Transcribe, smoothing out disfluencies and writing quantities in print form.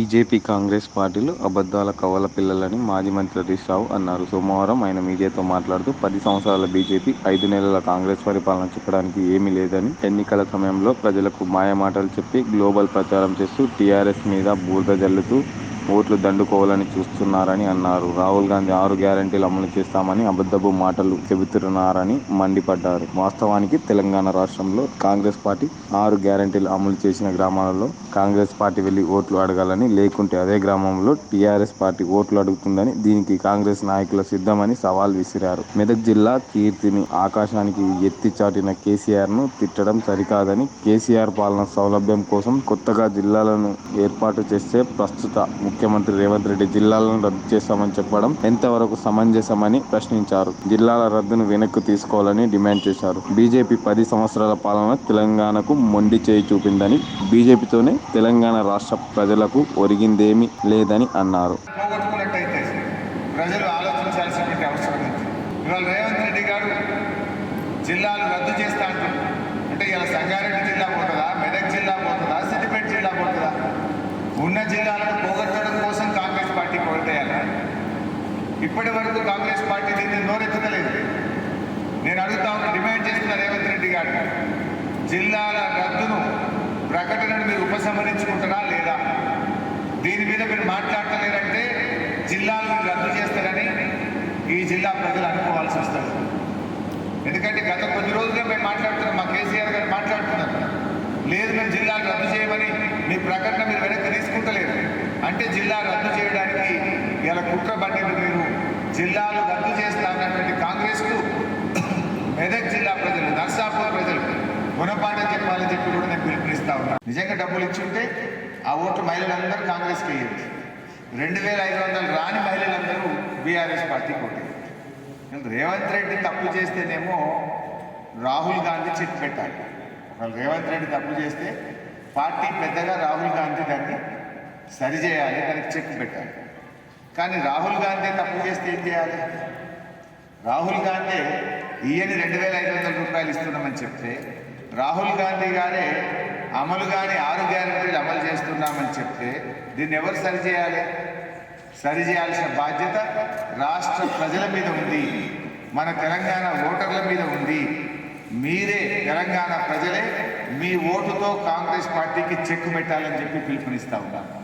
BJP, Congress పార్టీలు అబద్ధాల కవల పిల్లలని మాజీ మంత్రి హరీష్ రావు అన్నారు. సోమవారం ఆయన మీడియాతో మాట్లాడుతూ 10 సంవత్సరాల బీజేపీ, 5 నెలల కాంగ్రెస్ పరిపాలన చెప్పడానికి ఏమీ లేదని, ఎన్నికల సమయంలో ప్రజలకు మాయమాటలు చెప్పి గ్లోబల్ ప్రచారం చేస్తూ టీఆర్ఎస్ మీద బురద జల్లుతూ ఓట్లు దండుకోవాలని చూస్తున్నారని అన్నారు. రాహుల్ గాంధీ 6 గ్యారెంటీలు అమలు చేస్తామని అబద్ధపు మాటలు చెబుతున్నారని మండిపడ్డారు. వాస్తవానికి తెలంగాణ రాష్ట్రంలో కాంగ్రెస్ పార్టీ 6 గ్యారెంటీలు అమలు చేసిన గ్రామాలలో కాంగ్రెస్ పార్టీ వెళ్లి ఓట్లు అడగాలని, లేకుంటే అదే గ్రామంలో టీఆర్ఎస్ పార్టీ ఓట్లు అడుగుతుందని, దీనికి కాంగ్రెస్ నాయకులు సిద్ధమని సవాల్ విసిరారు. మెదక్ జిల్లా కీర్తిని ఆకాశానికి ఎత్తి చాటిన కేసీఆర్ను తిట్టడం సరికాదని, కేసీఆర్ పాలన సౌలభ్యం కోసం కొత్తగా జిల్లాలను ఏర్పాటు చేస్తే ప్రస్తుత ముఖ్యమంత్రి రేవంత్ రెడ్డి జిల్లాలను రద్దు చేస్తామని చెప్పడం ఎంతవరకు సమంజసమని ప్రశ్నించారు. జిల్లాల రద్దును వెనక్కు తీసుకోవాలని డిమాండ్ చేశారు. బీజేపీ 10 సంవత్సరాల పాలన తెలంగాణకు మొండి చేయి చూపిందని, బీజేపీతోనే తెలంగాణ రాష్ట్ర ప్రజలకు ఒరిగిందేమీ లేదని అన్నారు. ప్రజలు ఆలోచించాల్సినటువంటి అవసరం ఉంది. ఇవాళ రేవంత్ రెడ్డి గారు జిల్లాలు రద్దు చేస్తా అంటే ఇలా సంగారెడ్డి జిల్లా పోతుందా, మెదక్ జిల్లా పోతుందా, సిద్దిపేట జిల్లా పోతుందా? ఉన్న జిల్లాలను పోగొట్టడం కోసం కాంగ్రెస్ పార్టీ కోల్తేయాలి. ఇప్పటి వరకు కాంగ్రెస్ పార్టీ దీన్ని నోరెత్తలేదు. నేను అడుగుతా ఉన్న, డిమాండ్ చేస్తున్న రేవంత్ రెడ్డి గారు, జిల్లాల రద్దును ప్రకటనను మీరు ఉపసంహరించుకుంటారా లేదా? దీని మీద మీరు మాట్లాడలేరంటే జిల్లాలను రద్దు చేస్తారని ఈ జిల్లా ప్రజలు అనుకోవాల్సి వస్తుంది. ఎందుకంటే గత కొద్ది రోజులుగా మేము మాట్లాడుతున్నాం, మా కేసీఆర్ గారు మాట్లాడుతున్నారు, లేదు మేము జిల్లాలు రద్దు చేయమని మీ ప్రకటన మీరు వెనక్కి తీసుకుంటలేరు అంటే జిల్లా రద్దు చేయడానికి ఇలా కుట్ర పడ్డది. మీరు జిల్లాలు రద్దు చేస్తారన్నటువంటి కాంగ్రెస్కు మెదక్ జిల్లా ప్రజలు, నర్సాపూర్ ప్రజలు గుణపాఠం చెప్పాలని చెప్పి కూడా నేను పిలుపునిస్తా ఉన్నాను. నిజంగా డబ్బులు ఇచ్చుంటే ఆ ఓట్లు మహిళలందరూ కాంగ్రెస్కి వేయండి. 2500 రాని మహిళలందరూ బీఆర్ఎస్ పార్టీకి ఓటు. రేవంత్ రెడ్డి తప్పు చేస్తేనేమో రాహుల్ గాంధీ చెక్ పెట్టాలి. వాళ్ళు రేవంత్ రెడ్డి తప్పు చేస్తే పార్టీ పెద్దగా రాహుల్ గాంధీ దాన్ని సరిచేయాలి, దానికి చెక్ పెట్టాలి. కానీ రాహుల్ గాంధీ తప్పు చేస్తే ఏం చేయాలి? రాహుల్ గాంధీ ఈయన 2500 రూపాయలు ఇస్తున్నామని చెప్తే, రాహుల్ గాంధీ గారే అమలు కానీ 6 గ్యారెంటీలు అమలు చేస్తున్నామని చెప్తే దీన్ని ఎవరు సరిచేయాలి? సరిచేయాల్సిన బాధ్యత రాష్ట్ర ప్రజల మీద ఉంది, మన తెలంగాణ ఓటర్ల మీద ఉంది. మీరే తెలంగాణ ప్రజలే మీ ఓటుతో కాంగ్రెస్ పార్టీకి చెక్ పెట్టాలని చెప్పి పిలుపునిస్తా ఉన్నారు.